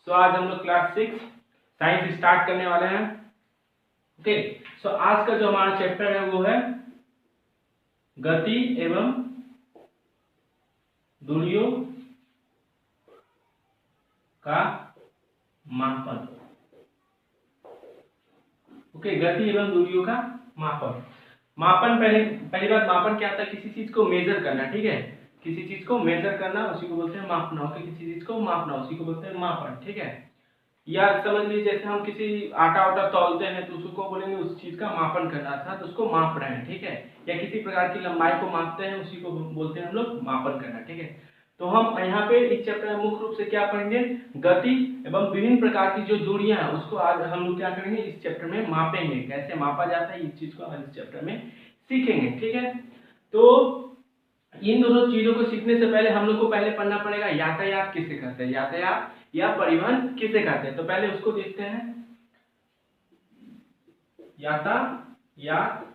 सो आज हम लोग क्लास 6 साइंस स्टार्ट करने वाले हैं। ओके, सो आज का जो हमारा चैप्टर है वो है गति एवं दूरियों का मापन। ओके, गति एवं दूरियों का मापन। मापन पहली बात, मापन क्या होता है? किसी चीज को मेजर करना। ठीक है, किसी चीज को मेजर करना उसी को बोलते हैं मापना। ओके, किसी चीज को मापना उसी को बोलते हैं मापन। ठीक है, या समझ लीजिए जैसे हम किसी आटा वाटा तौलते हैं तो उसको बोलेंगे उस चीज का मापन करना था, तो उसको माप रहे हैं। ठीक है, या किसी प्रकार की लंबाई को मापते हैं उसी को बोलते हैं हम लोग मापन करना। ठीक है, तो हम यहाँ पे इस चैप्टर में मुख्य रूप से क्या पढ़ेंगे? गति एवं विभिन्न प्रकार की जो दूरियां हैं उसको आज हम लोग क्या करेंगे? इस चैप्टर में मापेंगे। कैसे मापा जाता है इस चीज को आज इस चैप्टर में सीखेंगे। ठीक है, तो इन दोनों चीजों को सीखने से पहले हम लोग को पहले पढ़ना पड़ेगा यातायात किसे कहते हैं, यातायात या परिवहन किसे कहते हैं। तो पहले उसको देखते हैं। यातायात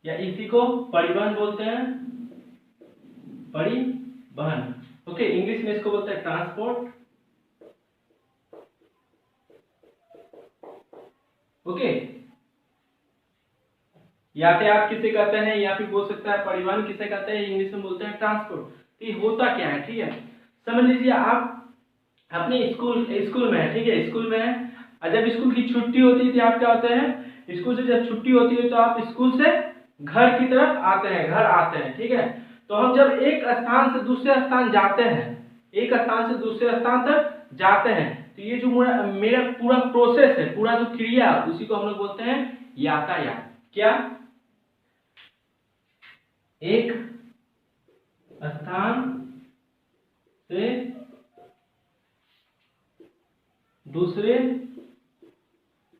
या इसी को परिवहन बोलते हैं, परिवहन। ओके, इंग्लिश में इसको बोलते हैं ट्रांसपोर्ट। ओके, यातायात किसे कहते हैं या फिर बोल सकता है परिवहन किसे कहते हैं, इंग्लिश में बोलते हैं ट्रांसपोर्ट। तो ये होता क्या है? ठीक है, समझ लीजिए आप अपने स्कूल में है। ठीक है, स्कूल में है, जब स्कूल की छुट्टी होती है तो आप क्या होते हैं? स्कूल से जब छुट्टी होती है तो आप स्कूल से घर की तरफ आते हैं, घर आते हैं। ठीक है, तो हम जब एक स्थान से दूसरे स्थान जाते हैं, एक स्थान से दूसरे स्थान तक जाते हैं, तो ये जो मेरा पूरा प्रोसेस है, पूरा जो क्रिया, उसी को हम लोग बोलते हैं यातायात। क्या? एक स्थान से दूसरे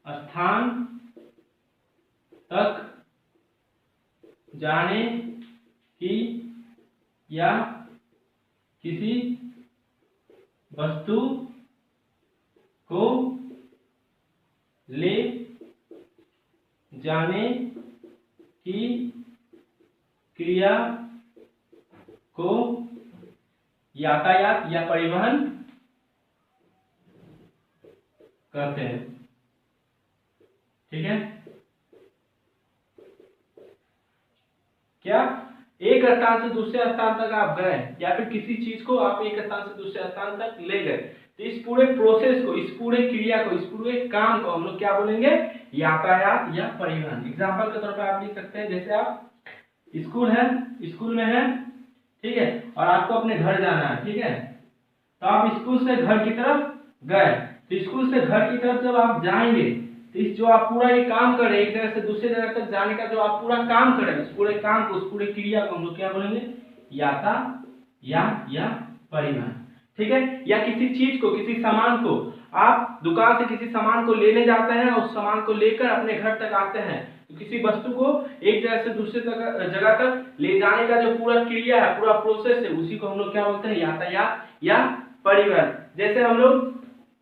स्थान तक जाने की या किसी वस्तु को ले जाने की क्रिया को यातायात या परिवहन कहते हैं। ठीक है, क्या? एक स्थान से दूसरे स्थान तक आप गए या फिर किसी चीज को आप एक स्थान से दूसरे स्थान तक ले गए, तो इस पूरे प्रोसेस को, इस पूरे क्रिया को, इस पूरे काम को हम लोग क्या बोलेंगे? यातायात या परिवहन। एग्जाम्पल के तौर पर आप लिख सकते हैं, जैसे आप स्कूल में है, ठीक है, और आपको अपने घर जाना है। ठीक है, तो आप स्कूल से घर की तरफ गए, तो स्कूल से घर की तरफ जब आप जाएंगे तो इस जो आप पूरा ये काम कर रहे हैं, एक जगह से दूसरे जगह तक जाने का जो आप पूरा काम कर रहे हैं, उस पूरे काम को, उस पूरे क्रिया को हम लोग क्या बोलेंगे? यातायात या परिवहन। ठीक है, या किसी चीज को, किसी सामान को, आप दुकान से किसी सामान को लेने जाते हैं, उस सामान को लेकर अपने घर तक आते हैं, तो किसी वस्तु को एक जगह से दूसरे जगह तक ले जाने का जो पूरा क्रिया है, पूरा प्रोसेस है, उसी को हम लोग क्या बोलते हैं? यातायात या परिवहन। जैसे हम लोग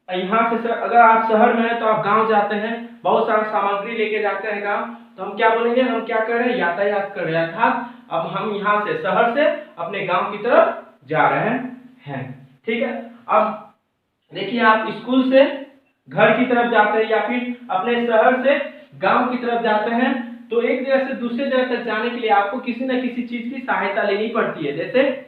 यहाँ से अगर आप शहर में हैं तो आप गांव जाते हैं, बहुत सारा सामग्री लेके जाते हैं गांव, तो हम क्या बोलेंगे? हम क्या कर रहे हैं? यातायात कर रहे हैं, अर्थात अब हम यहाँ से शहर से अपने गांव की तरफ जा रहे हैं। ठीक है, अब देखिए आप स्कूल से घर की तरफ जाते हैं या फिर अपने शहर से गांव की तरफ जाते हैं, तो एक जगह से दूसरे जगह तक जाने के लिए आपको किसी न किसी चीज की सहायता लेनी पड़ती है। जैसे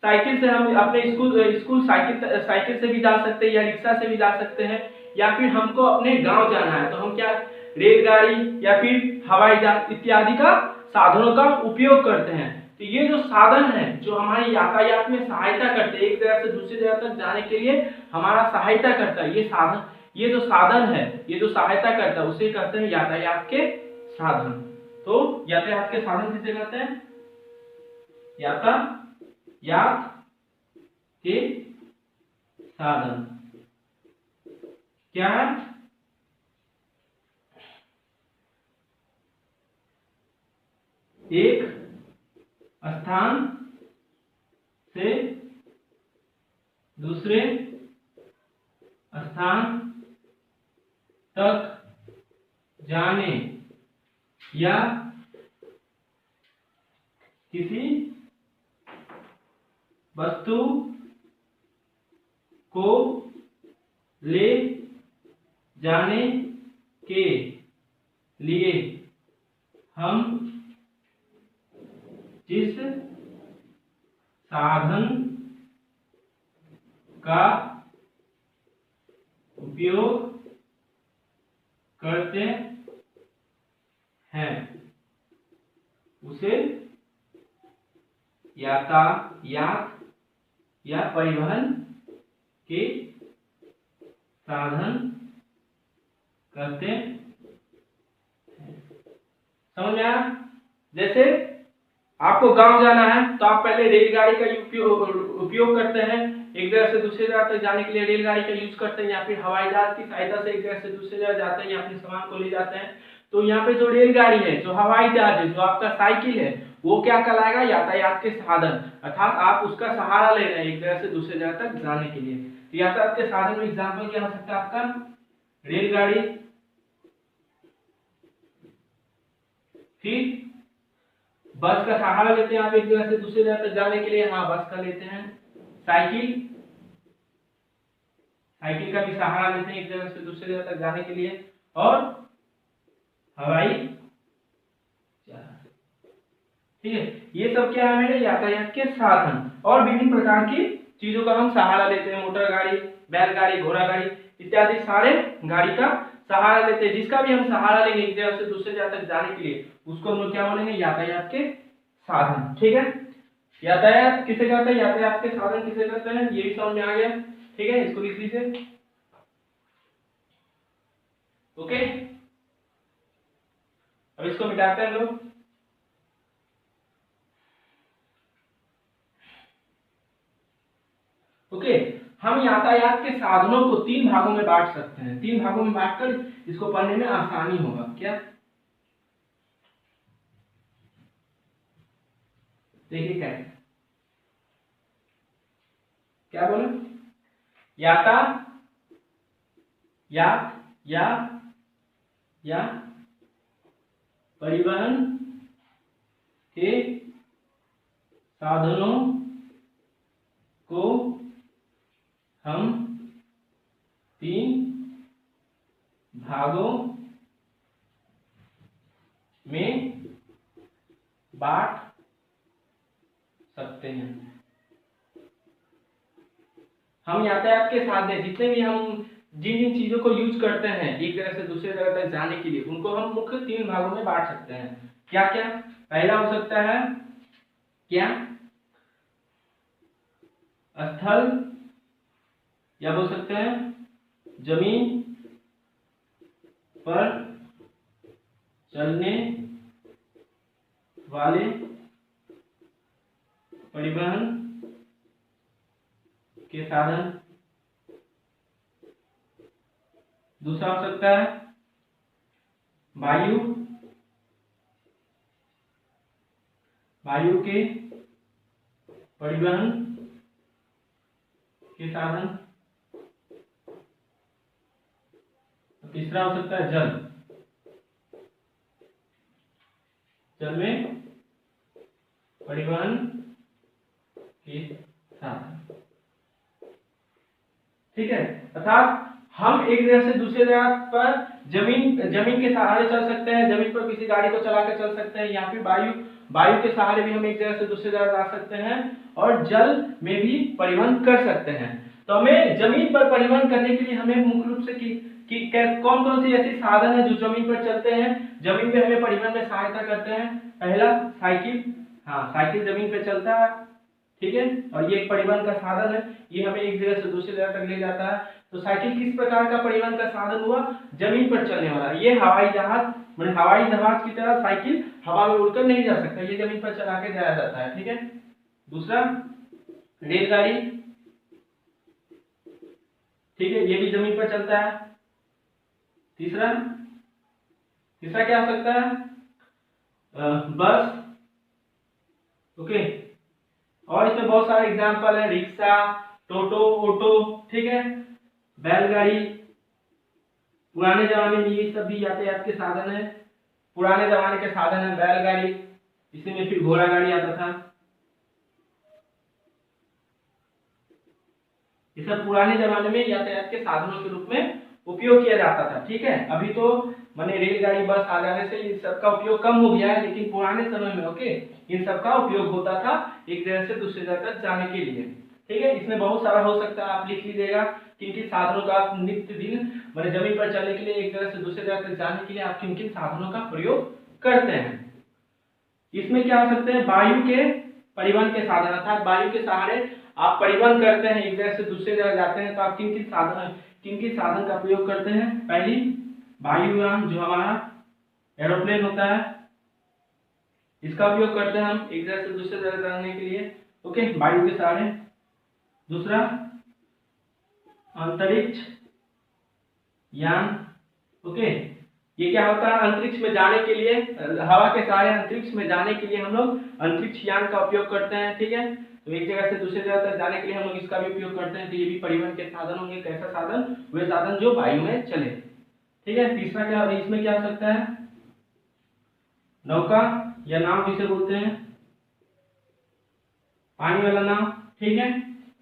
साइकिल से हम अपने स्कूल साइकिल से भी जा सकते हैं, या रिक्शा से भी जा सकते हैं, या फिर हमको अपने गांव जाना है तो हम क्या रेलगाड़ी या फिर हवाई जहाज इत्यादि का साधनों का उपयोग करते हैं। तो ये जो साधन है जो हमारे यातायात में सहायता करते हैं, एक जगह से दूसरी जगह तक जाने के लिए हमारा सहायता करता है, ये साधन, ये जो साधन है, ये जो सहायता करता है, उसे कहते हैं यातायात के साधन। तो यातायात के साधन किसे कहते हैं? यातायात के साधन क्या है? एक स्थान से दूसरे स्थान तक जाने या किसी वस्तु को ले जाने के लिए हम जिस साधन का उपयोग करते हैं उसे यातायात या परिवहन के साधन कहते हैं। समझ में आया? जैसे आपको गांव जाना है तो आप पहले रेलगाड़ी का उपयोग करते हैं, एक जगह से दूसरी जगह तक जाने के लिए रेलगाड़ी का यूज करते हैं, या फिर हवाई जहाज की सहायता से एक जगह से दूसरी जगह जाते हैं या अपने सामान को ले जाते हैं। तो यहाँ पे जो रेलगाड़ी है, जो हवाई जहाज है, जो आपका साइकिल है, वो क्या कहलाएगा? यातायात के साधन, अर्थात आप उसका सहारा ले रहे हैं एक जगह से दूसरी जगह तक जाने के लिए। तो यातायात के साधन में एग्जाम्पल क्या हो सकता है आपका? रेलगाड़ी, फिर बस का सहारा लेते हैं आप एक जगह से दूसरी जगह तक जाने के लिए, हाँ बस का लेते हैं। साइकिल, साइकिल का भी सहारा लेते हैं एक जगह से दूसरी जगह तक जाने के लिए। और हवाई जहाज, ठीक है। ये सब क्या है मेरे? यातायात के साधन। और विभिन्न प्रकार की चीजों का हम सहारा लेते हैं, मोटर गाड़ी, बैलगाड़ी, घोड़ा गाड़ी इत्यादि सारे गाड़ी का सहारा लेते हैं। जिसका भी हम सहारा लेंगे एक जगह से दूसरी जगह तक जाने के लिए, उसको हम लोग क्या बोलेंगे? यातायात के साधन, ठीक है। यातायात किसे कहते हैं? यातायात के साधन किसे कहते हैं? ये भी समझ में आ गया, ठीक है। इसको लिख लीजिए, ओके। अब इसको मिटाते हैं लोग। ओके, हम यातायात के साधनों को 3 भागों में बांट सकते हैं। 3 भागों में बांटकर इसको पढ़ने में आसानी होगा। क्या? देखिए क्या है, क्या बोले? या परिवहन के साधनों को हम 3 भागों में बांट सकते हैं। हम यातायात के साधन जितने भी हम जिन जिन चीजों को यूज करते हैं एक जगह से दूसरे जगह तक जाने के लिए, उनको हम मुख्य 3 भागों में बांट सकते हैं। क्या क्या? पहला हो सकता है क्या? स्थल, या बोल सकते हैं जमीन पर चलने वाले परिवहन के साधन। दूसरा हो सकता है वायु, वायु के परिवहन के साधन। तीसरा हो सकता है जल, जल में परिवहन के साधन, ठीक है। अर्थात हम एक जगह से दूसरे जगह पर जमीन के सहारे चल सकते हैं, जमीन पर किसी गाड़ी को चला के चल सकते हैं, या फिर वायु के सहारे भी हम एक जगह से दूसरे जगह जा सकते हैं, और जल में भी परिवहन कर सकते हैं। तो हमें जमीन पर परिवहन करने के लिए हमें मुख्य रूप से कि कौन कौन सी ऐसी साधन है जो जमीन पर चलते हैं, जमीन पे हमें परिवहन में सहायता करते हैं? पहला साइकिल, हाँ साइकिल जमीन पे चलता है, ठीक है, और ये एक परिवहन का साधन है, ये हमें एक जगह से दूसरी जगह तक ले जाता है। तो साइकिल किस प्रकार का परिवहन का साधन हुआ? जमीन पर चलने वाला। ये हवाई जहाज की तरह साइकिल हवा में उड़कर नहीं जा सकता, ये जमीन पर चला के जाया जाता है, ठीक है। दूसरा रेलगाड़ी, ठीक है, ये भी जमीन पर चलता है। तीसरा क्या हो सकता है? बस, ओके। और इसमें बहुत सारे एग्जाम्पल है, रिक्शा, टोटो, ऑटो, ठीक है, बैलगाड़ी। पुराने जमाने में ये सब भी यातायात के साधन है, पुराने जमाने के साधन है बैलगाड़ी, इसी में फिर घोड़ा गाड़ी आता था। ये सब पुराने जमाने में यातायात के साधनों के रूप में उपयोग किया जाता था। ठीक है, अभी तो माने रेलगाड़ी बस आ जाने से इन सब का उपयोग कम हो गया है, लेकिन पुराने समय में ओके इन सब का उपयोग होता था एक जगह से दूसरी जगह तक जाने के लिए। ठीक है, इसमें बहुत सारा हो सकता है, आप लिख लीजिएगा किन किन साधनों का आप नित्य दिन माने जमीन पर चलने के लिए एक जगह से दूसरी जगह तक जाने के लिए आप किन किन साधनों का प्रयोग करते हैं। इसमें क्या हो सकते हैं, वायु के परिवहन के साधन, अर्थात वायु के सहारे आप परिवहन करते हैं, एक जगह से दूसरी जगह जाते हैं, तो आप किन किन साधन का प्रयोग करते हैं। पहली वायुयान, जो हमारा एरोप्लेन होता है, इसका उपयोग करते हैं हम एक जगह से दूसरी जगह जाने के लिए ओके वायु के सहारे। दूसरा अंतरिक्ष यान ओके, ये क्या होता है, अंतरिक्ष में जाने के लिए हवा के सहारे अंतरिक्ष में जाने के लिए हम लोग अंतरिक्ष यान का उपयोग करते हैं। ठीक है, तो एक जगह से दूसरी जगह तक जाने के लिए हम लोग इसका भी उपयोग करते हैं, तो ये भी परिवहन के साधन होंगे। कैसा साधन, वे साधन जो वायु में चले। ठीक है, तीसरा क्या, इसमें क्या हो सकता है, नौका या नाव जिसे बोलते हैं, पानी वाला नाव। ठीक है,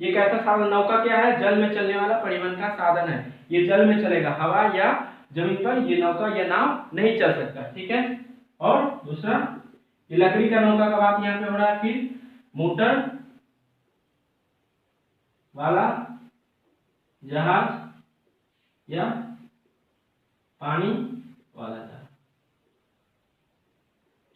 ये कैसा साधन, नौका क्या है, जल में चलने वाला परिवहन का साधन है, ये जल में चलेगा, हवा या जमीन पर ये नौका या नाव नहीं चल सकता। ठीक है, और दूसरा ये लकड़ी का नौका का बात यहाँ पे हो रहा है। फिर मोटर वाला जहाज या पानी वाला जहाज,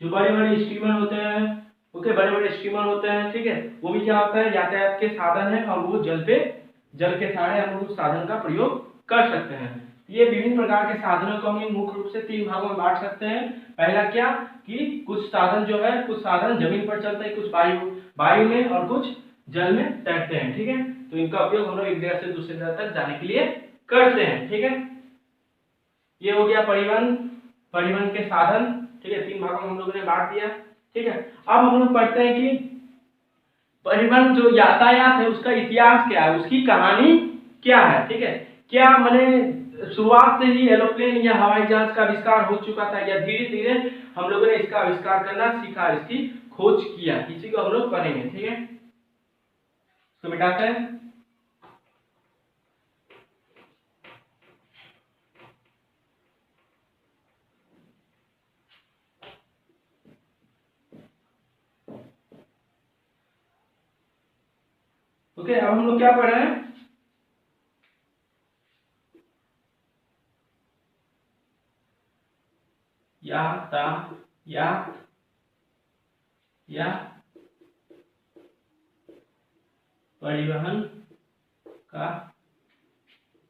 जो बड़े बड़े स्टीमर होते हैं ओके, बड़े बड़े स्टीमर होते हैं। ठीक है, वो भी क्या होता है, यातायात के साधन है, और वो जल के सहारे हम लोग उस साधन का प्रयोग कर सकते हैं। ये विभिन्न प्रकार के साधनों को हम मुख्य रूप से 3 भागों में बांट सकते हैं। पहला क्या कि कुछ साधन जो है, कुछ साधन जमीन पर चलते हैं, कुछ वायु में और कुछ जल में तैरते हैं। ठीक है, तो इनका उपयोग हम लोग एक जगह से दूसरी जगह तक जाने के लिए करते हैं। ठीक है, ये हो गया परिवहन के साधन। ठीक है, 3 भागों में हम लोगों ने बांट दिया। ठीक है, अब हम लोग पढ़ते हैं कि परिवहन जो यातायात है उसका इतिहास क्या है, उसकी कहानी क्या है। ठीक है, क्या माने शुरुआत से ही एरोप्लेन या हवाई जहाज का आविष्कार हो चुका था, या धीरे धीरे हम लोगों ने इसका आविष्कार करना सीखा, इसकी खोज किया, इसी को हम लोग पढ़ेंगे। ठीक है, तो मिटाते हैं। ओके, अब हम लोग क्या पढ़ रहे हैं, या परिवहन का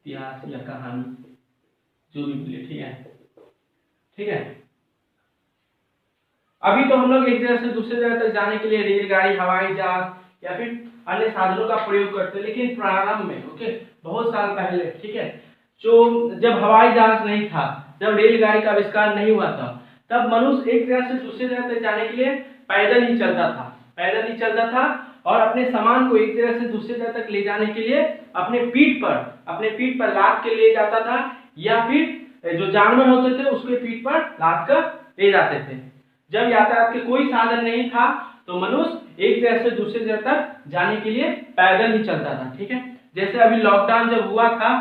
इतिहास या कहानी, जो भी बोले। ठीक है, ठीक है, अभी तो हम लोग एक जगह से दूसरी जगह तक जाने के लिए रेलगाड़ी, हवाई जहाज या फिर अन्य साधनों का प्रयोग करते हैं, लेकिन प्रारंभ में ओके बहुत साल पहले, ठीक है, जो जब हवाई जहाज नहीं था, जब रेलगाड़ी का आविष्कार नहीं हुआ था, तब मनुष्य एक जगह से दूसरी जगह तक जाने के लिए पैदल ही चलता था और अपने सामान को एक जगह से दूसरी जगह तक ले जाने के लिए अपने पीठ पर लाद के ले जाता था, या फिर जो जानवर होते थे उसके पीठ पर लाद कर ले जाते थे। जब यातायात के कोई साधन नहीं था तो मनुष्य एक जगह से दूसरी जगह तक जाने के लिए पैदल ही चलता था। ठीक है, जैसे अभी लॉकडाउन जब हुआ था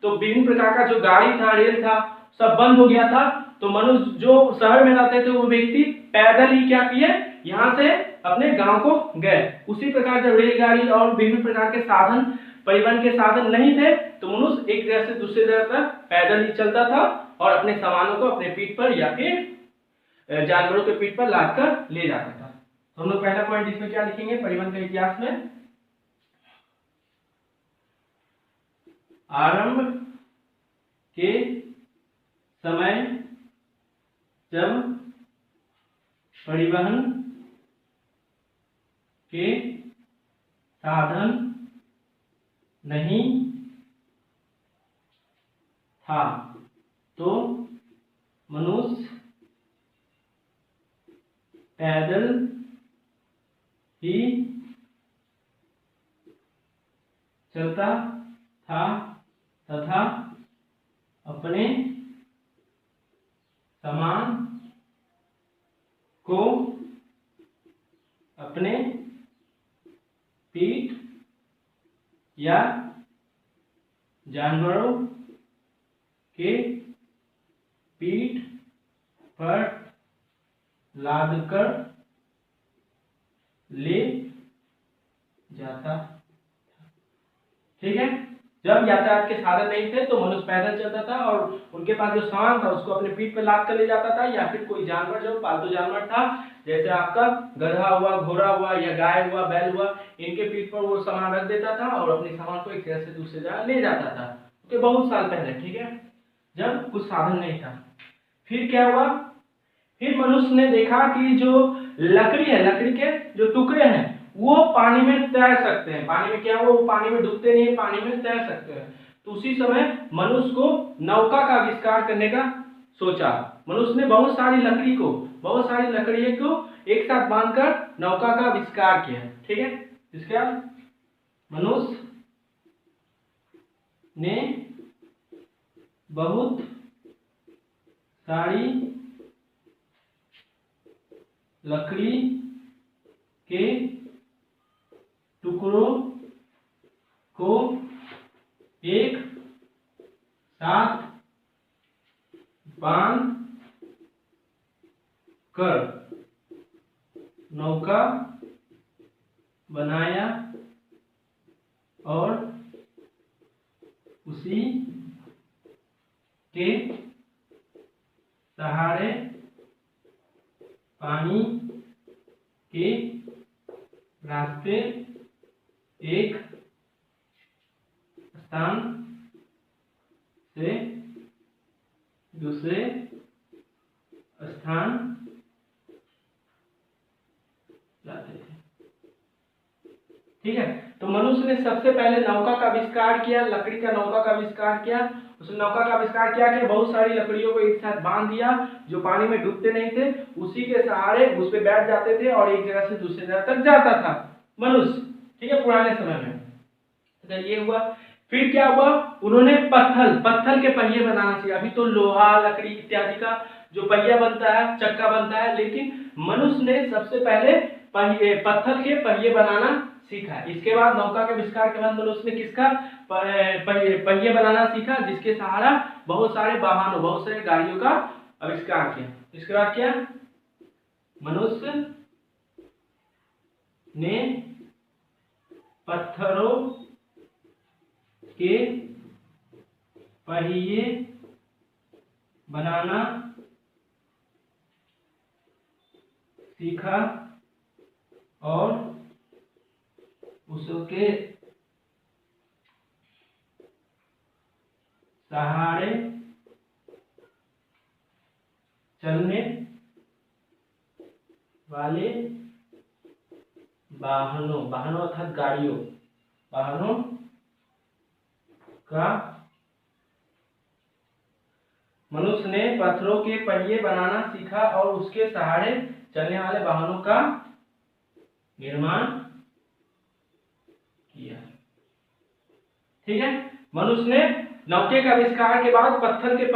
तो विभिन्न प्रकार का जो गाड़ी था, रेल था, सब बंद हो गया था, तो मनुष्य जो शहर में रहते थे वो व्यक्ति पैदल ही क्या किए, यहाँ से अपने गांव को गए। उसी प्रकार जब रेलगाड़ी और विभिन्न प्रकार के साधन, परिवहन के साधन नहीं थे तो मनुष्य एक जगह से दूसरी जगह तक पैदल ही चलता था और अपने सामानों को अपने पीठ पर या फिर जानवरों के पीठ पर लाद कर ले जाता था। तो हम लोग पहला पॉइंट इसमें क्या लिखेंगे, परिवहन के इतिहास में आरंभ के समय जब परिवहन के साधन नहीं था तो मनुष्य पैदल ही चलता था तथा अपने सामान को अपने पीठ या जानवरों के पीठ पर लादकर ले जाता। ठीक है, जब यातायात के साधन नहीं थे तो मनुष्य पैदल चलता था और उनके पास जो सामान था उसको अपने पीठ पर लाद कर ले जाता था, या फिर कोई जानवर जो पालतू जानवर था जैसे आपका गधा हुआ, घोड़ा हुआ, या गाय हुआ, बैल हुआ, इनके पीठ पर वो सामान रख देता था और अपने सामान को एक जगह से दूसरी जगह ले जाता था। तो बहुत साल पहले, ठीक है, जब कुछ साधन नहीं था। फिर क्या हुआ, फिर मनुष्य ने देखा कि जो लकड़ी है, लकड़ी के जो टुकड़े हैं वो पानी में तैर सकते हैं। पानी में क्या हुआ, वो पानी में डूबते नहीं, पानी में तैर सकते हैं। तो उसी समय मनुष्य को नौका का आविष्कार करने का सोचा। मनुष्य ने बहुत सारी लकड़ी को एक साथ बांधकर नौका का आविष्कार किया। ठीक है, इसके बाद मनुष्य ने बहुत सारी लकड़ी के टुकड़ों को एक साथ बांध कर नौका बनाया और उसी के सहारे पानी के रास्ते एक स्थान से दूसरे स्थान जाते थे। ठीक है, तो मनुष्य ने सबसे पहले नौका का आविष्कार किया, लकड़ी का नौका का आविष्कार किया। उस नौका का आविष्कार किया कि बहुत सारी लकड़ियों को एक साथ बांध दिया जो पानी में डूबते नहीं थे, उसी के सहारे उस पे बैठ जाते थे और एक जगह से दूसरी जगह तक जाता था मनुष्य। ठीक है, पुराने समय में तो ये हुआ। फिर क्या हुआ, उन्होंने पत्थर के पहिए बनाना सीखा। अभी तो लोहा, लकड़ी इत्यादि का जो पहिया बनता है, चक्का बनता है, लेकिन मनुष्य ने सबसे पहले पत्थर के पहिए बनाना सीखा। इसके बाद नौका के आविष्कार के बाद मनुष्य ने किसका पहिए बनाना सीखा, जिसके सहारा बहुत सारे वाहनों, बहुत सारी गाड़ियों का आविष्कार किया। इसके बाद क्या, मनुष्य ने पत्थरों के पहिए बनाना सीखा और उसके सहारे चलने वाले वाहनों अर्थात वाहनों का मनुष्य ने पत्थरों के पहिए बनाना सीखा और उसके सहारे चलने वाले वाहनों का निर्माण किया। ठीक है, मनुष्य ने नौके का आविष्कार के बाद पत्थर के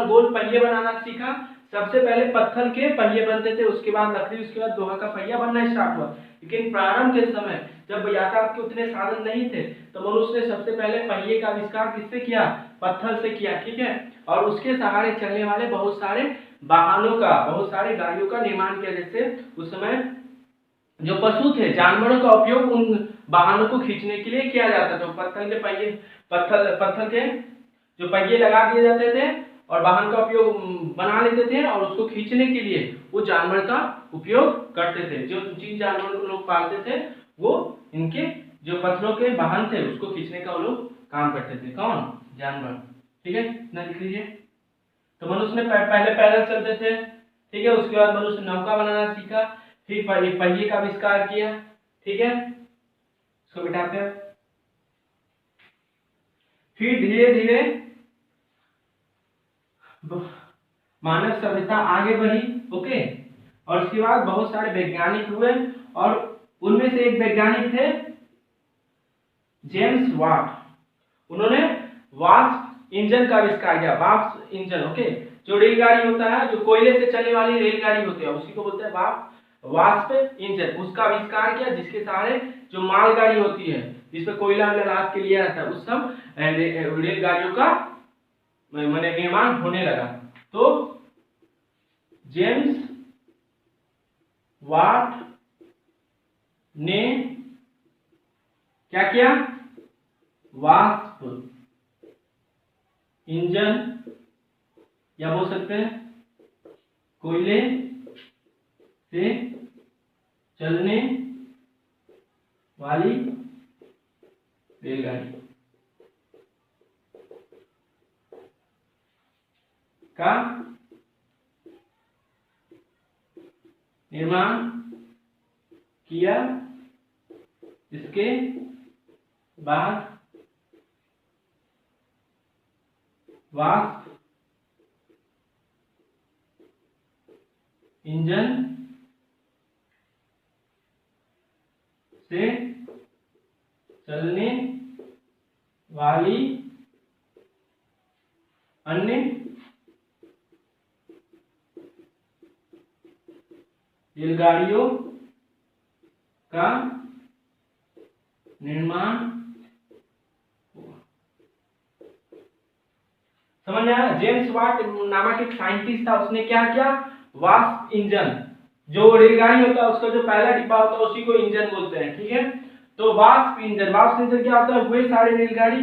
गोल पहिए बनाना सीखा। सबसे पहले पत्थर के पहिए बनते थे, उसके बाद लकड़ी, उसके बाद लोहा का पहिया बनना स्टार्ट हुआ। लेकिन प्रारंभ के समय जब यातायात के उतने साधन नहीं थे तो मनुष्य ने सबसे पहले पहिए का आविष्कार किससे किया, पत्थर से किया। ठीक है, और उसके सहारे चलने वाले बहुत सारे वाहनों का, बहुत सारी गाड़ियों का निर्माण किया। जैसे उस समय जो पशु थे, जानवरों का उपयोग उन वाहनों को खींचने के लिए किया जाता था। पत्थर के जो पहिए लगा दिए जाते थे और वाहन का उपयोग बना लेते थे और उसको खींचने के लिए वो जानवर का उपयोग करते थे। जो जिन जानवरों को लोग पालते थे वो इनके जो पत्थरों के वाहन थे उसको खींचने का वो लोग काम करते थे। कौन, जानवर। ठीक है, इतना लिख लीजिए। तो मनुष्य ने पहले पैदल चलते थे। ठीक है, उसके बाद मनुष्य नौका बनाना सीखा, फिर पहिए का आविष्कार किया। ठीक है, इसको बिठाते हैं। फिर धीरे धीरे मानव सभ्यता आगे बढ़ी। ओके, और उसके बाद बहुत सारे वैज्ञानिक हुए और उनमें से एक वैज्ञानिक थे जेम्स वाट। उन्होंने वास्प इंजन का आविष्कार किया। वास्प इंजन, ओके, जो रेलगाड़ी होता है, जो कोयले से चलने वाली रेलगाड़ी होती है, उसी को बोलते हैं वाष्प इंजन, उसका आविष्कार किया जिसके सहारे जो मालगाड़ी होती है जिसमें कोयला लाद के लिए आता है उस सब रेलगाड़ियों का माने निर्माण होने लगा। तो जेम्स वाट ने क्या किया, वाष्प इंजन या बोल सकते हैं कोयले से चलने वाली रेलगाड़ी का निर्माण किया, इसके बाद वाष्प इंजन से चलने वाली अन्य रेलगाड़ियों का निर्माण हुआ। समझ आया? जेम्स वाट नामक एक साइंटिस्ट था, उसने क्या किया, वाष्प इंजन, जो रेलगाड़ी होता है उसका जो पहला डिब्बा होता है उसी को इंजन बोलते हैं, ठीक है। तो वाष्प इंजन क्या होता है, वही सारी रेलगाड़ी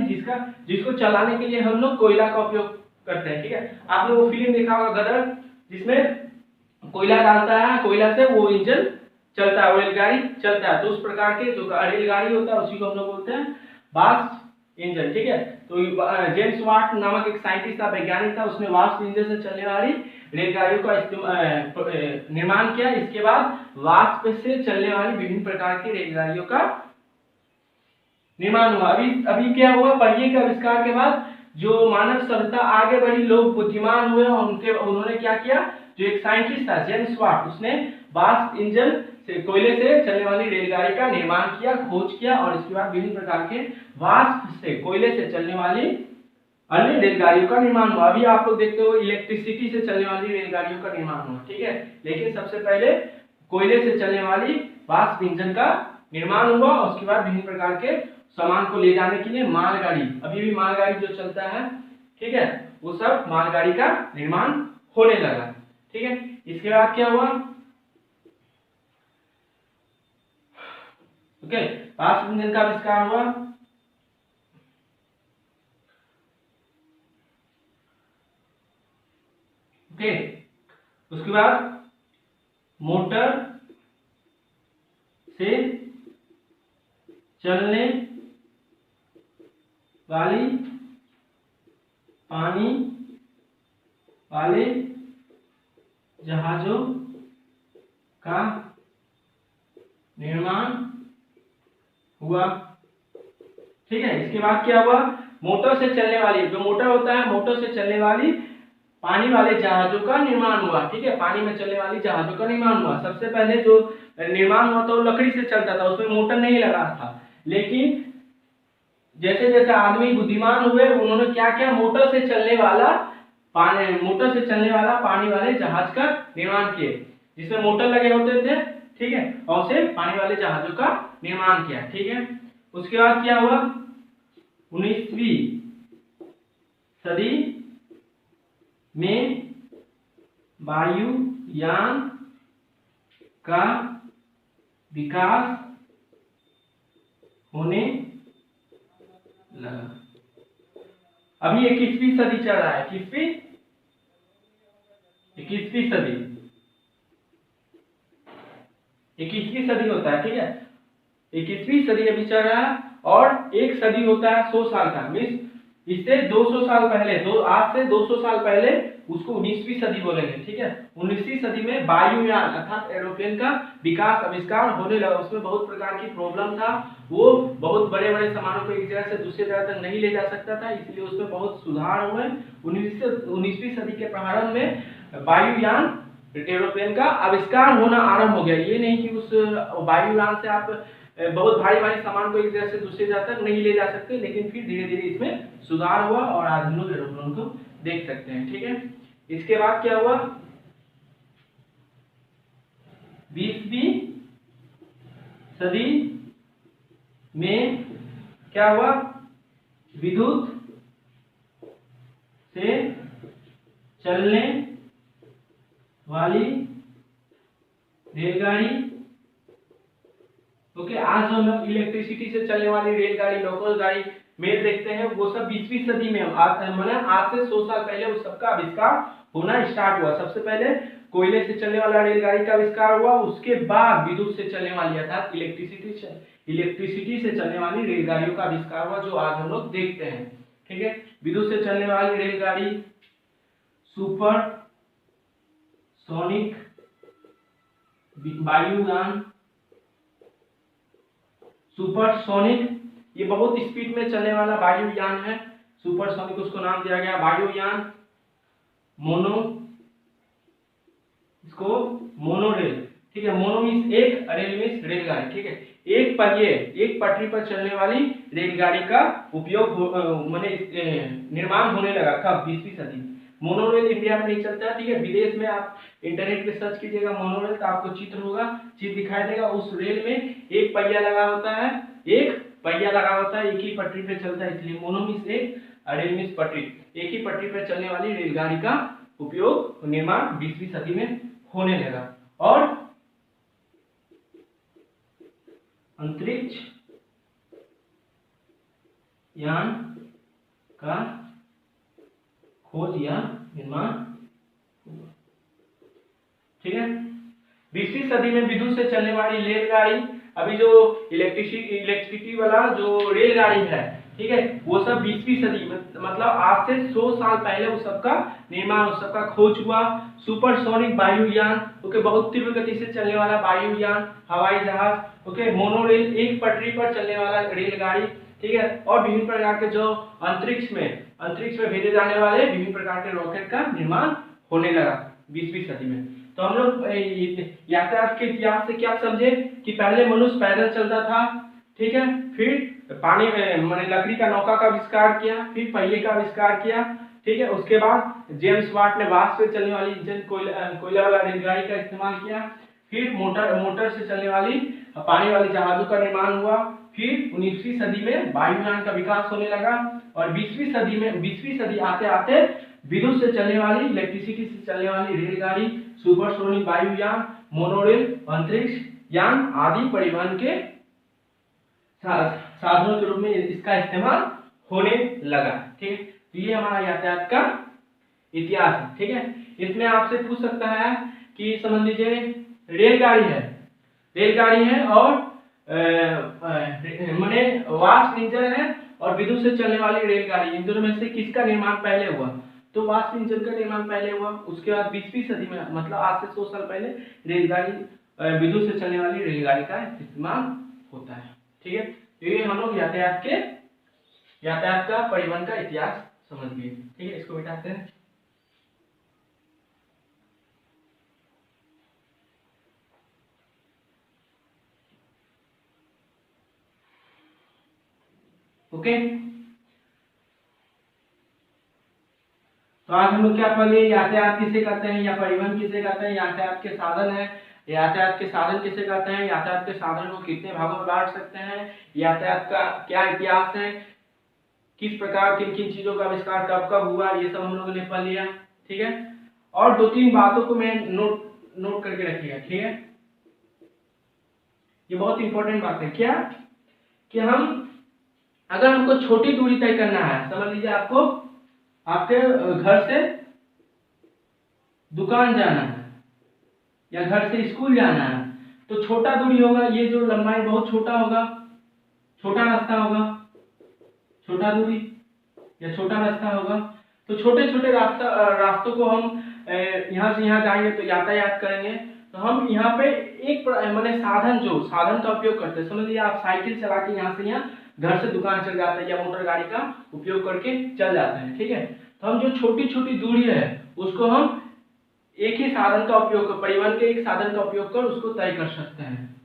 जिसको चलाने के लिए हम लोग कोयला का उपयोग करते हैं, ठीक है। आप लोग वो फिल्म देखा होगा गदर, जिसमें कोयला डालता है, कोयला से वो इंजन चलता है, रेलगाड़ी चलता है। तो उस प्रकार के जो रेलगाड़ी होता है उसी को हम लोग बोलते हैं वाष्प इंजन, ठीक है। तो जेम्स वाट नामक एक साइंटिस्ट था, वैज्ञानिक था, उसने वाष्प इंजन से चलने वाली रेलगाड़ियों का निर्माण किया। इसके बाद वाष्प से चलने वाली विभिन्न प्रकार की रेलगाड़ियों का निर्माण हुआ। अभी क्या हुआ, पहिए के आविष्कार के बाद जो मानव सभ्यता आगे बढ़ी, लोग बुद्धिमान हुए और उन्होंने क्या किया, जो एक साइंटिस्ट था जेम्स वाट, उसने वाष्प इंजन से कोयले से चलने वाली रेलगाड़ी का निर्माण किया, खोज किया, और इसके बाद विभिन्न प्रकार के वाष्प से कोयले से चलने वाली अन्य रेलगाड़ियों का निर्माण हुआ। अभी आप लोग देखते हो इलेक्ट्रिसिटी से चलने वाली रेलगाड़ियों का निर्माण हुआ, ठीक है। लेकिन सबसे पहले कोयले से चलने वाली वाष्प इंजन का निर्माण हुआ, उसके बाद विभिन्न प्रकार के सामान को ले जाने के लिए मालगाड़ी, अभी भी मालगाड़ी जो चलता है, ठीक है, वो सब मालगाड़ी का निर्माण होने लगा, ठीक है। इसके बाद क्या हुआ, ओके, वाष्प इंजन का आविष्कार हुआ। ओके, उसके बाद मोटर से चलने वाली पानी वाले जहाजों का निर्माण हुआ, ठीक है। इसके बाद क्या हुआ, मोटर से चलने वाली, जो मोटर होता है, मोटर से चलने वाली पानी वाले जहाजों का निर्माण हुआ, ठीक है। पानी में चलने वाली जहाजों का निर्माण हुआ। सबसे पहले जो निर्माण हुआ था वो लकड़ी से चलता था, उसमें मोटर नहीं लगा था। लेकिन जैसे जैसे आदमी बुद्धिमान हुए, उन्होंने क्या किया, मोटर से चलने वाला पानी वाले जहाज का निर्माण किए, जिसमें मोटर लगे होते थे, ठीक है, और उसे पानी वाले जहाजों का निर्माण किया, ठीक है। उसके बाद क्या हुआ, 19वीं सदी में वायुयान का विकास होने लगा। अभी 21वीं सदी चल रहा है, 21वीं सदी, 21वीं सदी होता है, ठीक है। 21वीं सदी अभी चल रहा है, और एक सदी होता है 100 साल का, मीन्स इससे 200 साल पहले, आज से 200 साल पहले उसको 19वीं सदी बोलेंगे, ठीक है। 19वीं सदी में वायुयान अर्थात एरोप्लेन का विकास आविष्कार होने लगा। उसमें बहुत प्रकार की प्रॉब्लम था, वो बहुत बड़े बड़े सामानों को एक जगह से दूसरी जगह तक नहीं ले जा सकता था, इसलिए उसमें बहुत सुधार हुए। 19वीं सदी के प्रारंभ में वायुयान एरोप्लेन का आविष्कार होना आरंभ हो गया। ये नहीं कि उस वायुयान से आप बहुत भारी भारी सामान को एक जगह से दूसरी जगह तक नहीं ले जा सकते, लेकिन फिर धीरे धीरे इसमें सुधार हुआ और आज हम लोग एरोप्लेन को देख सकते हैं, ठीक है। इसके बाद क्या हुआ, 20वीं 20वीं सदी में क्या हुआ, विद्युत से चलने वाली रेलगाड़ी, ओके, आज जो हम लोग इलेक्ट्रिसिटी से चलने वाली रेलगाड़ी, लोकल गाड़ी मेल देखते हैं, वो सब 20वीं सदी में मतलब आज से 100 साल पहले उस सबका आविष्कार होना स्टार्ट हुआ। सबसे पहले कोयले से चलने वाला रेलगाड़ी का आविष्कार हुआ, उसके बाद विद्युत से चलने वाली अर्थात इलेक्ट्रिसिटी से चलने वाली रेलगाड़ियों का आविष्कार हुआ, जो आज हम लोग देखते हैं। ठीक है, विद्युत से चलने वाली रेलगाड़ी, सुपर सोनिक वायुयान, सुपरसोनिक, ये बहुत स्पीड में चलने वाला वायुयान है। सुपरसोनिक उसको नाम दिया गया वायुयान। मोनो, इसको मोनोरेल, ठीक है, मोनो मीन्स एक, रेल मीन्स रेलगाड़ी। ठीक है, एक पहिए, एक पटरी पर चलने वाली रेलगाड़ी का उपयोग निर्माण होने लगा कब, 20वीं सदी में। मोनोरेल इंडिया में नहीं चलता है, ठीक है, विदेश में आप इंटरनेट पे सर्च कीजिएगा मोनोरेल तो आपको चित्र होगा, चित्र दिखाई देगा। उस रेल में एक पहिया लगा होता है, एक पहिया लगा होता है, एक ही पटरी पे चलता है, इसलिए मोनो मीन्स एक, रेल मीन्स पटरी। एक ही पटरी पर चलने वाली रेलगाड़ी का उपयोग निर्माण 20वीं सदी में होने लगा। और अंतरिक्ष यान का खोज या निर्माण हुआ। ठीक है, 20वीं सदी में विद्युत से चलने वाली रेलगाड़ी, अभी जो इलेक्ट्रिसिटी वाला जो रेलगाड़ी है, ठीक है, वो सब 20वीं सदी में मतलब आज से 100 साल पहले उस सबका निर्माण, उस सबका खोज हुआ। सुपरसोनिक वायुयान, ओके, बहुत तीव्र गति से चलने वाला वायुयान, हवाई जहाज, ओके, मोनोरेल, एक पटरी पर चलने वाला रेलगाड़ी, ठीक है, और विभिन्न प्रकार के जो अंतरिक्ष में भेजे जाने वाले विभिन्न प्रकार के रॉकेट का निर्माण होने लगा 20वीं सदी में। तो हम लोग यातायात के इतिहास से क्या समझे कि पहले मनुष्य पैदल चलता था, ठीक है, फिर पानी में लकड़ी का नौका का आविष्कार किया, फिर पहिए का आविष्कार किया, ठीक है, उसके बाद जेम्स वाट ने वाष्प से चलने वाली इंजन कोयला वाला रेलगाड़ी का इस्तेमाल किया, फिर मोटर से चलने वाली पानी वाली जहाजों का निर्माण हुआ, फिर 19वीं सदी में वायुयान का विकास होने लगा, और 20वीं सदी आते आते विद्युत से चलने वाली, इलेक्ट्रिसिटी से चलने वाली रेलगाड़ी, सुपरसोनिक वायुयान, मोनोरेल, अंतरिक्ष यान आदि परिवहन के साधनों के रूप में इसका इस्तेमाल होने लगा। ठीक है, तो ये हमारा यातायात का इतिहास है। ठीक है, इसमें आपसे पूछ सकता है कि समझ लीजिए रेलगाड़ी है और माने वाष्प इंजन है और विद्युत से चलने वाली रेलगाड़ी, इन दोनों में से किसका निर्माण पहले हुआ? तो वाष्प इंजन का निर्माण पहले हुआ। उसके बाद 20वीं सदी में मतलब आज से 100 साल पहले रेलगाड़ी, विद्युत से चलने वाली रेलगाड़ी का इस्तेमाल होता है। ठीक है, तो ये हम लोग यातायात का परिवहन का इतिहास समझ लिए। ठीक है, इसको मिटाते हैं। ओके, तो आज हम लोग क्या पढ़े? यातायात किसे कहते हैं या परिवहन किसे कहते हैं, यातायात के साधन है, यातायात के साधन किसे कहते हैं, यातायात के साधन को कितने भागों में बांट सकते हैं, यातायात का क्या इतिहास है, किस प्रकार किन किन चीजों का आविष्कार कब कब हुआ, ये सब हम लोगों ने पढ़ लिया। ठीक है, और 2-3 बातों को मैं नोट करके रखिएगा। ठीक है, ये बहुत इंपॉर्टेंट बात है। क्या कि अगर हमको छोटी दूरी तय करना है, समझ लीजिए आपको आपके घर से दुकान जाना है या घर से स्कूल जाना है, तो छोटा दूरी होगा, ये जो लंबाई बहुत छोटा होगा, छोटा रास्ता होगा, छोटा दूरी या छोटा रास्ता होगा। तो छोटे छोटे रास्तों को हम यहाँ से यहाँ जाएंगे तो यातायात करेंगे, तो हम यहाँ पे एक माने साधन का उपयोग करते हैं। समझ लीजिए आप साइकिल चला के यहाँ से यहाँ घर से दुकान चल जाते हैं या मोटर गाड़ी का उपयोग करके चल जाते हैं। ठीक है, तो हम जो छोटी छोटी दूरी है उसको हम एक ही साधन का उपयोग कर, परिवहन के एक साधन का उपयोग कर उसको तय कर सकते हैं।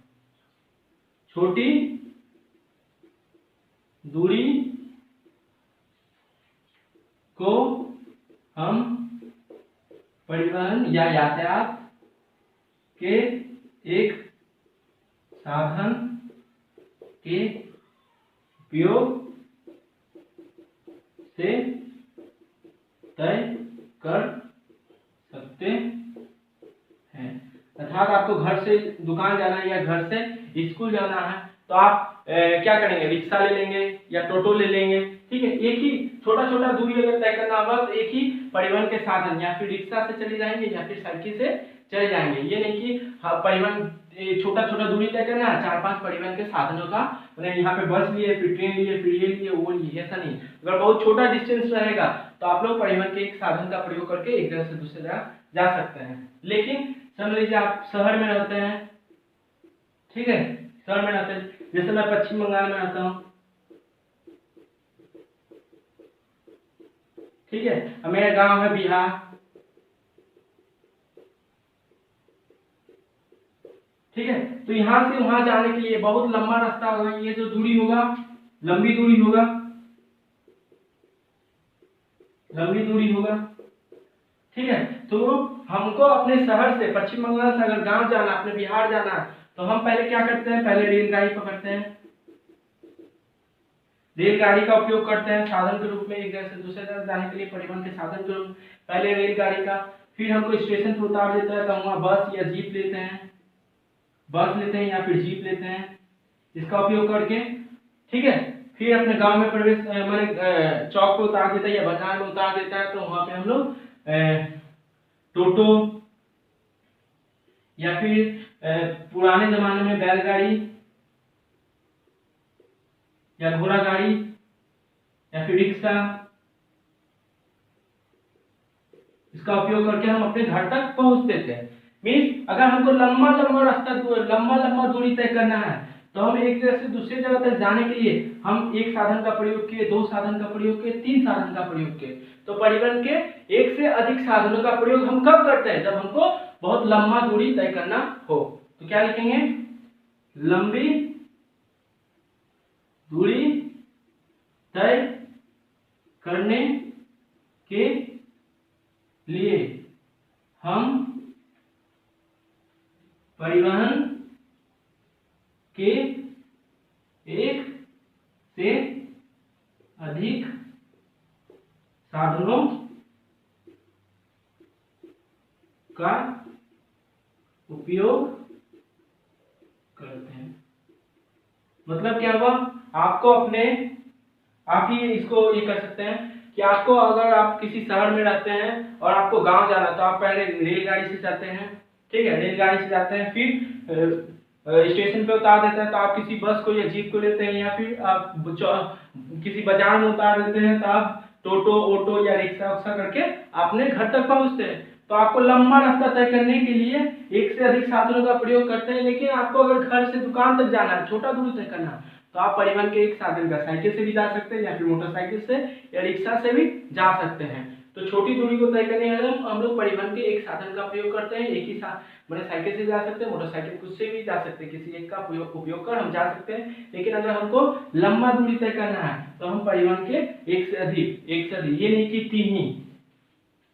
छोटी दूरी को हम परिवहन या यातायात के एक साधन के उपयोग से तय कर सकते हैं। अर्थात आपको घर से दुकान जाना है या घर से स्कूल जाना है तो आप क्या करेंगे, रिक्शा ले लेंगे या टोटो ले लेंगे। ठीक है, एक ही छोटा छोटा दूरी अगर तय करना होगा तो एक ही परिवहन के साधन, या फिर रिक्शा से चले जाएंगे या फिर साइकिल से चले जाएंगे। ये नहीं कि परिवहन छोटा छोटा दूरी तय करना है, 4-5 परिवहन के साधनों का मैंने यहाँ पे बस लिए, फिर ट्रेन लिए, फिर ये लिए, वो लिए, ऐसा नहीं। अगर बहुत छोटा डिस्टेंस रहेगा तो आप लोग परिवहन के एक साधन का प्रयोग करके एक जगह से दूसरी जगह जा सकते हैं। लेकिन समझ लीजिए आप शहर में रहते हैं, ठीक है, शहर में रहते हैं, जैसे मैं पश्चिम बंगाल में रहता हूँ, ठीक है, अब मेरा गांव है बिहार, ठीक है, तो यहाँ से वहां जाने के लिए बहुत लंबा रास्ता होगा। ये जो दूरी होगा लंबी दूरी होगा, लंबी दूरी होगा, ठीक है। तो हमको अपने शहर से, पश्चिम बंगाल से अगर गांव जाना, अपने बिहार जाना है तो हम पहले क्या करते हैं, पहले रेलगाड़ी पकड़ते हैं, रेलगाड़ी का उपयोग करते हैं साधन के रूप में एक जगह से दूसरे जगह जाने के लिए, परिवहन के साधन के रूप में पहले रेलगाड़ी का। फिर हमको स्टेशन पर उतार देता है तो वहाँ बस या जीप लेते हैं, बस लेते हैं या फिर जीप लेते हैं, इसका उपयोग करके, ठीक है। फिर अपने गांव में प्रवेश मैंने चौक पे उतार देता है या बाजार में उतार देता है तो वहां पे हम लोग टोटो या फिर पुराने जमाने में बैलगाड़ी या घोड़ा गाड़ी या फिर रिक्शा, इसका उपयोग करके हम अपने घर तक पहुंच देते हैं। मीन्स अगर हमको लंबा लंबा रास्ता, लंबा लंबा दूरी तय करना है तो हम एक जगह से दूसरी जगह तक जाने के लिए हम एक साधन का प्रयोग किए, 2 साधन का प्रयोग किए, 3 साधन का प्रयोग किए। तो परिवहन के एक से अधिक साधनों का प्रयोग हम कब करते हैं, जब हमको बहुत लंबा दूरी तय करना हो। तो क्या लिखेंगे, लंबी दूरी तय करने के लिए हम परिवहन के एक से अधिक साधनों का उपयोग करते हैं। मतलब क्या हुआ, आपको अपने, आप ही इसको ये कर सकते हैं कि आपको, अगर आप किसी शहर में रहते हैं और आपको गांव जाना तो आप पहले रेलगाड़ी से जाते हैं, ठीक है, रेलगाड़ी से जाते हैं, फिर स्टेशन पे उतार देते हैं तो आप किसी बस को या जीप को लेते हैं, या फिर आप किसी बाजार में उतार देते हैं तो आप टोटो ऑटो या रिक्शा उक्सा करके अपने घर तक पहुंचते हैं। तो आपको लंबा रास्ता तय करने के लिए एक से अधिक साधनों का प्रयोग करते हैं। लेकिन आपको अगर घर से दुकान तक जाना है, छोटा दूरी तय करना है, तो आप परिवहन के एक साधन का, साइकिल से भी जा सकते हैं या फिर मोटरसाइकिल से या रिक्शा से भी जा सकते हैं। तो छोटी दूरी को तय करने के लिए हम लोग परिवहन के एक साधन का प्रयोग करते हैं। एक ही मैंने साइकिल से जा सकते हैं, मोटरसाइकिल खुद से भी जा सकते हैं, किसी एक का उपयोग कर हम जा सकते हैं। लेकिन अगर हमको लंबा दूरी तय करना है तो हम परिवहन के एक से अधिक, ये नहीं कि 3 ही,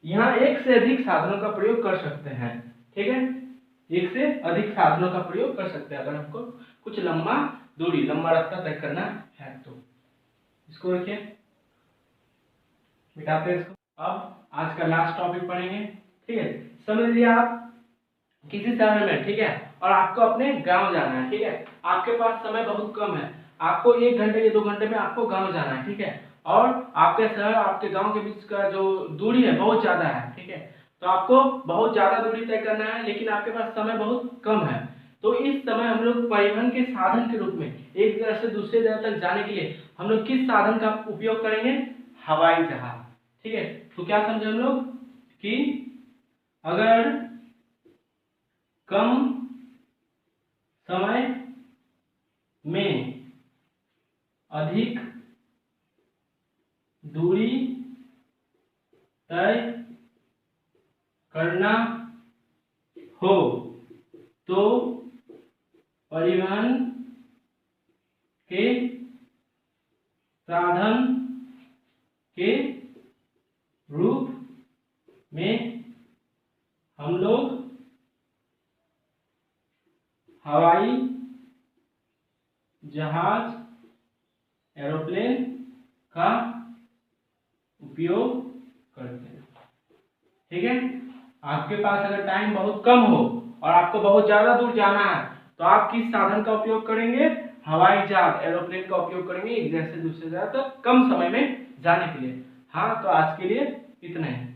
यहाँ एक से अधिक साधनों का प्रयोग कर सकते हैं, ठीक है, एक से अधिक साधनों का प्रयोग कर सकते हैं अगर हमको कुछ लंबा दूरी, लंबा रास्ता तय करना है तो। इसको रखिए, मिटाते हैं इसको। अब आज का लास्ट टॉपिक पढ़ेंगे, ठीक है। समझ लीजिए आप किसी शहर में, ठीक है, और आपको अपने गांव जाना है, ठीक है, आपके पास समय बहुत कम है, आपको 1 घंटे या 2 घंटे में आपको गांव जाना है, ठीक है, और आपके शहर आपके गांव के बीच का जो दूरी है बहुत ज्यादा है, ठीक है, तो आपको बहुत ज्यादा दूरी तय करना है, लेकिन आपके पास समय बहुत कम है। तो इस समय हम लोग परिवहन के साधन के रूप में एक जगह से दूसरे जगह तक जाने के लिए हम लोग किस साधन का उपयोग करेंगे, हवाई जहाज, ठीक है। तो क्या समझे हम लोग कि अगर कम समय में अधिक दूरी तय करना हो तो परिवहन के साधन के रूप में हम लोग हवाई जहाज एरोप्लेन का उपयोग करते हैं। ठीक है, आपके पास अगर टाइम बहुत कम हो और आपको बहुत ज्यादा दूर जाना है तो आप किस साधन का उपयोग करेंगे? हवाई जहाज एरोप्लेन का उपयोग करेंगे एक जगह से दूसरी जगह तक कम समय में जाने के लिए। हाँ, तो आज के लिए इतना ही।